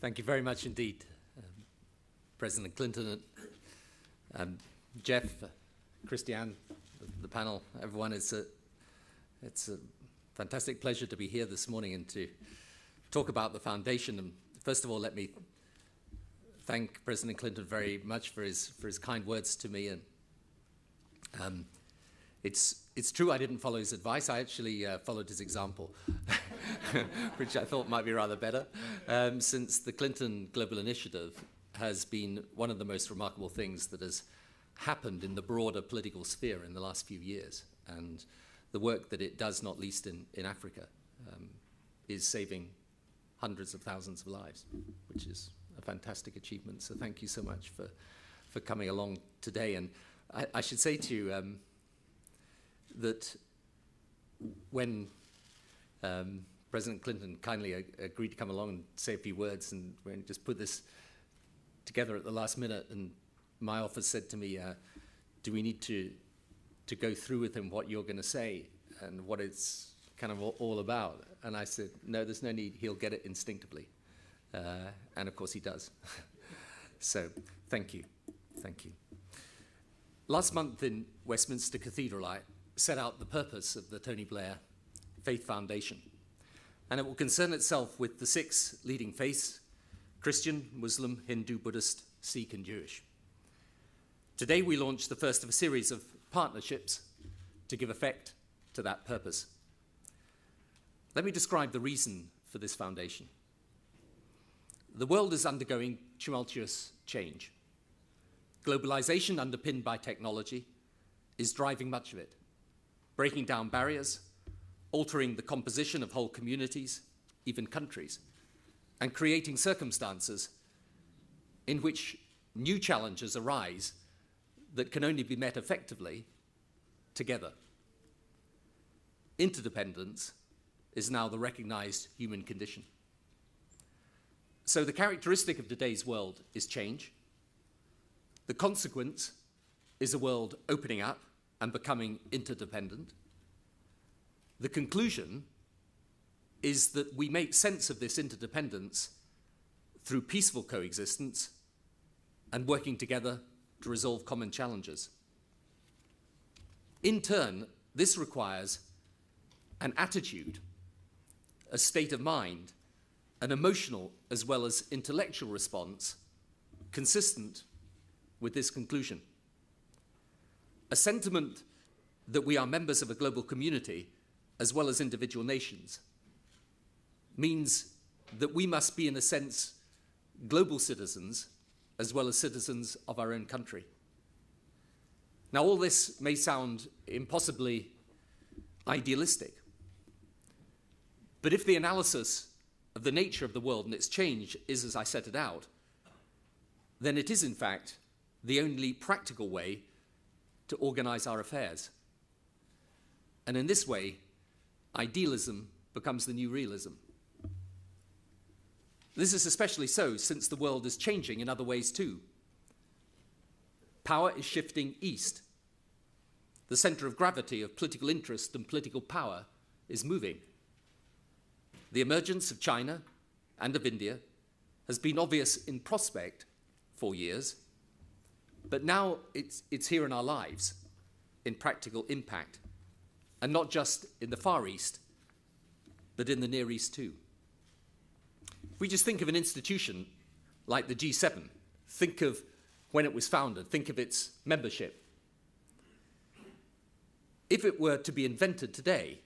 Thank you very much indeed, President Clinton, Jeff, Christiane, the panel, everyone. It's a fantastic pleasure to be here this morning and to talk about the foundation. And first of all, let me thank President Clinton very much for his kind words to me. And it's true I didn't follow his advice. I actually followed his example, which I thought might be rather better, since the Clinton Global Initiative has been one of the most remarkable things that has happened in the broader political sphere in the last few years. And the work that it does, not least in Africa, is saving hundreds of thousands of lives, which is a fantastic achievement. So thank you so much for coming along today. And I should say to you that when President Clinton kindly agreed to come along and say a few words, and when just put this together at the last minute, and my office said to me, do we need to go through with him what you're going to say and what it's kind of all about? And I said, no, there's no need. He'll get it instinctively. And of course he does. So thank you. Thank you. Last month in Westminster Cathedral, I set out the purpose of the Tony Blair Faith Foundation. And it will concern itself with the 6 leading faiths: Christian, Muslim, Hindu, Buddhist, Sikh, and Jewish. Today we launch the first of a series of partnerships to give effect to that purpose. Let me describe the reason for this foundation. The world is undergoing tumultuous change. Globalization, underpinned by technology, is driving much of it, breaking down barriers, altering the composition of whole communities, even countries, and creating circumstances in which new challenges arise that can only be met effectively together. Interdependence is now the recognized human condition. So the characteristic of today's world is change. The consequence is a world opening up and becoming interdependent. The conclusion is that we make sense of this interdependence through peaceful coexistence and working together to resolve common challenges. In turn, this requires an attitude, a state of mind, an emotional as well as intellectual response consistent with this conclusion. A sentiment that we are members of a global community as well as individual nations means that we must be, in a sense, global citizens as well as citizens of our own country. Now, all this may sound impossibly idealistic, but if the analysis of the nature of the world and its change is as I set it out, then it is, in fact, the only practical way to organize our affairs. And in this way, idealism becomes the new realism. This is especially so since the world is changing in other ways too. Power is shifting east. The center of gravity of political interest and political power is moving. The emergence of China and of India has been obvious in prospect for years, but now it's here in our lives, in practical impact, and not just in the Far East, but in the Near East too. If we just think of an institution like the G7, think of when it was founded, think of its membership. If it were to be invented today,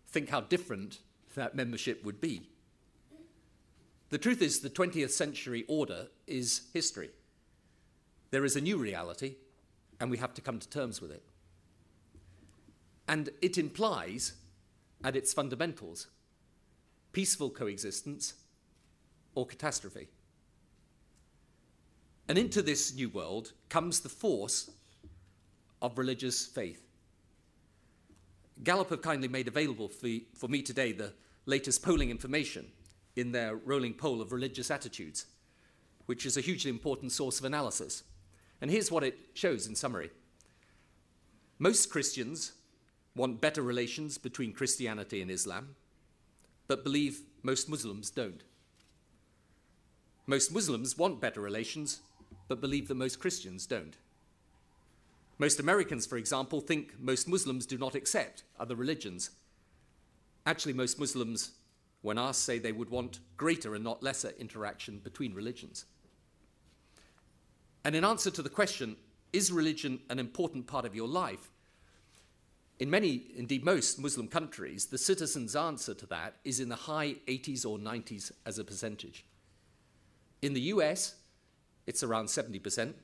think how different that membership would be. The truth is, the 20th century order is history. There is a new reality, and we have to come to terms with it. And it implies, at its fundamentals, peaceful coexistence or catastrophe. And into this new world comes the force of religious faith. Gallup have kindly made available for me today the latest polling information in their rolling poll of religious attitudes, which is a hugely important source of analysis. And here's what it shows in summary. Most Christians want better relations between Christianity and Islam, but believe most Muslims don't. Most Muslims want better relations, but believe that most Christians don't. Most Americans, for example, think most Muslims do not accept other religions. Actually, most Muslims, when asked, say they would want greater and not lesser interaction between religions. And in answer to the question, is religion an important part of your life? In many, indeed most Muslim countries, the citizens' answer to that is in the high 80s or 90s as a percentage. In the US, it's around 70%.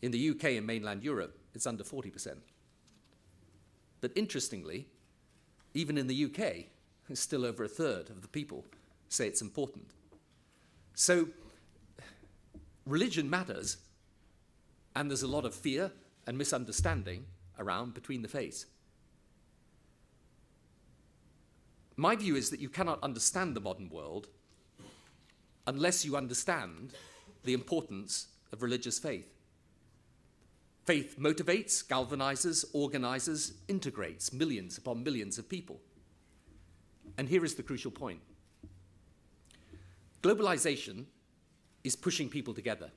In the UK and mainland Europe, it's under 40%. But interestingly, even in the UK, still over a third of the people say it's important. So religion matters, and there's a lot of fear and misunderstanding around between the faiths. My view is that you cannot understand the modern world unless you understand the importance of religious faith. Faith motivates, galvanizes, organizes, integrates millions upon millions of people. And here is the crucial point. Globalization is pushing people together.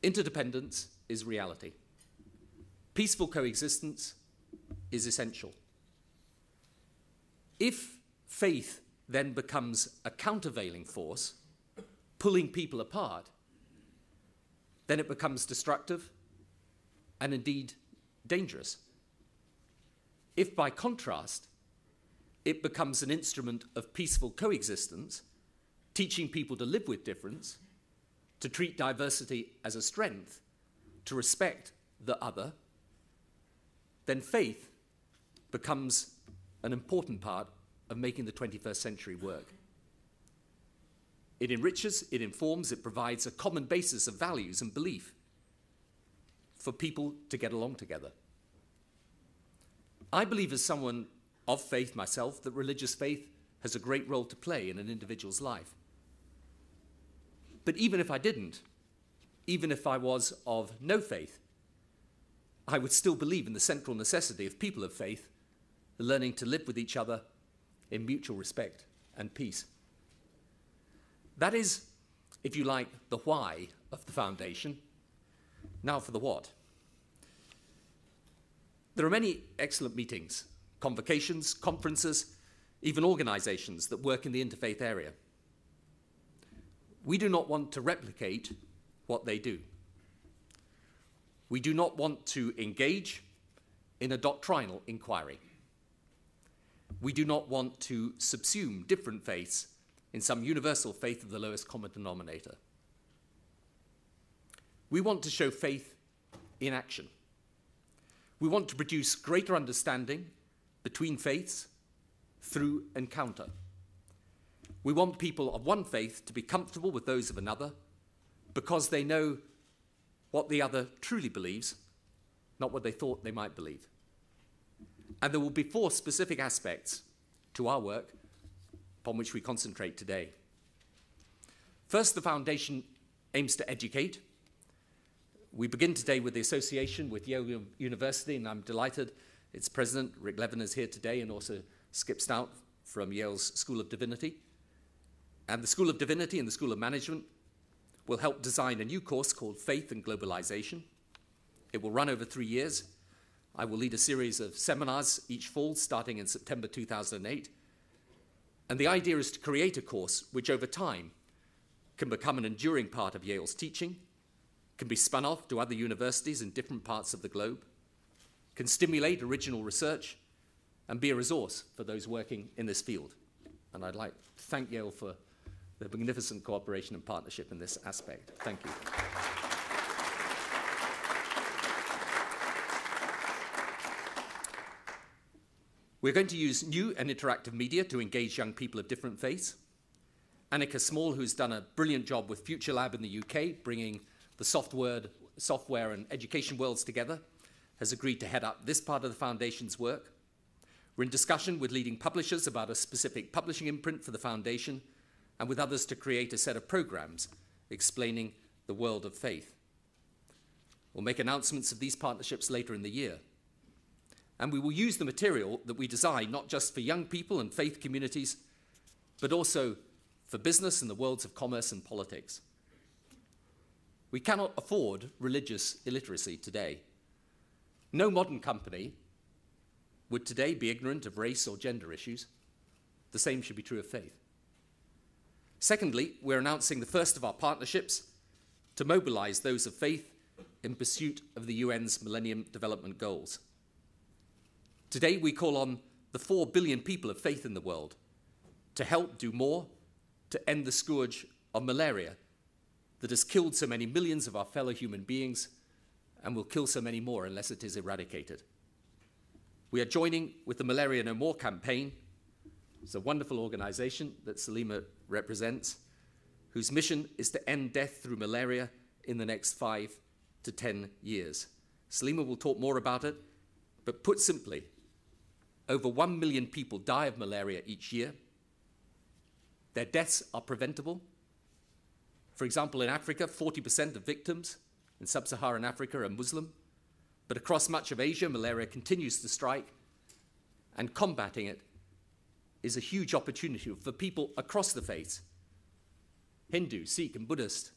Interdependence is reality. Peaceful coexistence is essential. If faith then becomes a countervailing force, pulling people apart, then it becomes destructive and indeed dangerous. If by contrast, it becomes an instrument of peaceful coexistence, teaching people to live with difference, to treat diversity as a strength, to respect the other, then faith becomes an important part of making the 21st century work. It enriches, it informs, it provides a common basis of values and belief for people to get along together. I believe, as someone of faith myself, that religious faith has a great role to play in an individual's life. But even if I didn't, even if I was of no faith, I would still believe in the central necessity of people of faith learning to live with each other in mutual respect and peace. That is, if you like, the why of the foundation. Now for the what. There are many excellent meetings, convocations, conferences, even organizations that work in the interfaith area. We do not want to replicate what they do. We do not want to engage in a doctrinal inquiry. We do not want to subsume different faiths in some universal faith of the lowest common denominator. We want to show faith in action. We want to produce greater understanding between faiths through encounter. We want people of one faith to be comfortable with those of another because they know what the other truly believes, not what they thought they might believe. And there will be 4 specific aspects to our work upon which we concentrate today. First, the foundation aims to educate. We begin today with the association with Yale University, and I'm delighted its president, Rick Levin, is here today, and also Skip Stout from Yale's School of Divinity. And the School of Divinity and the School of Management will help design a new course called Faith and Globalization. It will run over 3 years. I will lead a series of seminars each fall, starting in September 2008. And the idea is to create a course which over time can become an enduring part of Yale's teaching, can be spun off to other universities in different parts of the globe, can stimulate original research, and be a resource for those working in this field. And I'd like to thank Yale for their magnificent cooperation and partnership in this aspect. Thank you. We're going to use new and interactive media to engage young people of different faiths. Annika Small, who's done a brilliant job with Future Lab in the UK, bringing the software and education worlds together, has agreed to head up this part of the foundation's work. We're in discussion with leading publishers about a specific publishing imprint for the foundation, and with others to create a set of programs explaining the world of faith. We'll make announcements of these partnerships later in the year. And we will use the material that we design not just for young people and faith communities, but also for business and the worlds of commerce and politics. We cannot afford religious illiteracy today. No modern company would today be ignorant of race or gender issues. The same should be true of faith. Secondly, we're announcing the first of our partnerships to mobilize those of faith in pursuit of the UN's Millennium Development Goals. Today, we call on the 4 billion people of faith in the world to help do more to end the scourge of malaria that has killed so many millions of our fellow human beings and will kill so many more unless it is eradicated. We are joining with the Malaria No More campaign. It's a wonderful organization that Salima represents, whose mission is to end death through malaria in the next 5 to 10 years. Salima will talk more about it, but put simply, over 1 million people die of malaria each year. Their deaths are preventable. For example, in Africa, 40% of victims in sub-Saharan Africa are Muslim, but across much of Asia, malaria continues to strike, and combating it is a huge opportunity for people across the faiths, Hindu, Sikh, and Buddhist,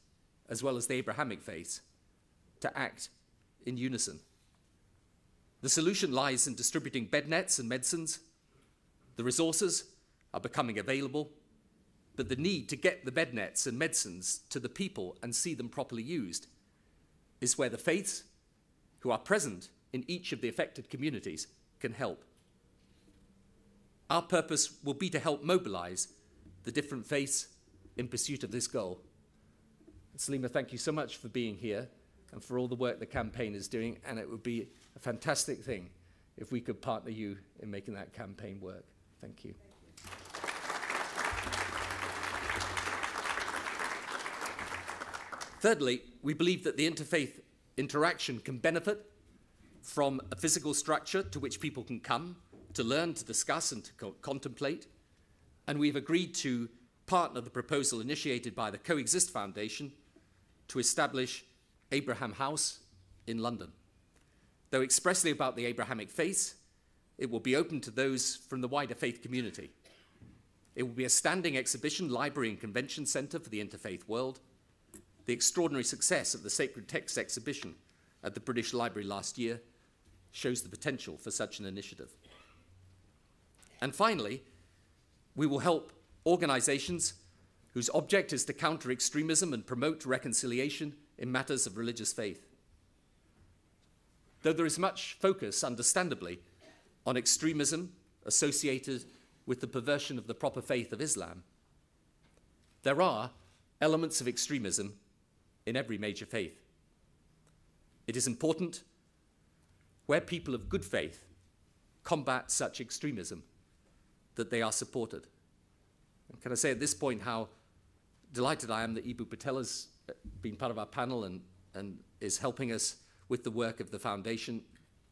as well as the Abrahamic faiths, to act in unison. The solution lies in distributing bed nets and medicines. The resources are becoming available, but the need to get the bed nets and medicines to the people and see them properly used is where the faiths, who are present in each of the affected communities, can help. Our purpose will be to help mobilize the different faiths in pursuit of this goal. Salima, thank you so much for being here and for all the work the campaign is doing, and it would be a fantastic thing if we could partner you in making that campaign work. Thank you. Thirdly, we believe that the interfaith interaction can benefit from a physical structure to which people can come to learn, to discuss, and to contemplate. And we've agreed to partner the proposal initiated by the Coexist Foundation to establish Abraham House in London. Though expressly about the Abrahamic faith, it will be open to those from the wider faith community. It will be a standing exhibition, library, and convention centre for the interfaith world. The extraordinary success of the Sacred Text exhibition at the British Library last year shows the potential for such an initiative. And finally, we will help organizations whose object is to counter extremism and promote reconciliation in matters of religious faith. Though there is much focus, understandably, on extremism associated with the perversion of the proper faith of Islam, there are elements of extremism in every major faith. It is important, where people of good faith combat such extremism, that they are supported. And can I say at this point how delighted I am that Ibu Patel has been part of our panel and is helping us with the work of the foundation.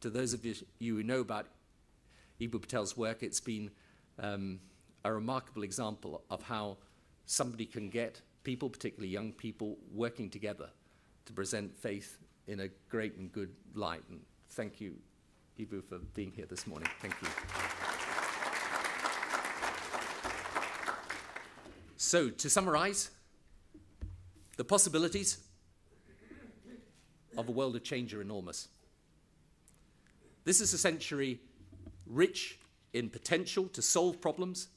To those of you who know about Ibu Patel's work, it's been a remarkable example of how somebody can get people, particularly young people, working together to present faith in a great and good light. And thank you, Ibu, for being here this morning. Thank you. So, to summarize, the possibilities of a world of change are enormous. This is a century rich in potential to solve problems,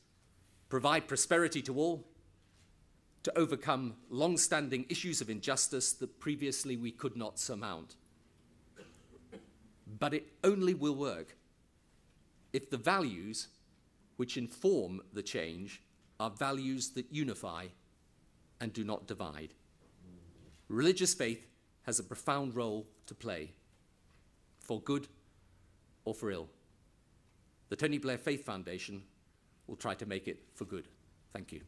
provide prosperity to all, to overcome long-standing issues of injustice that previously we could not surmount. But it only will work if the values which inform the change are values that unify and do not divide. Religious faith has a profound role to play, for good or for ill. The Tony Blair Faith Foundation will try to make it for good. Thank you.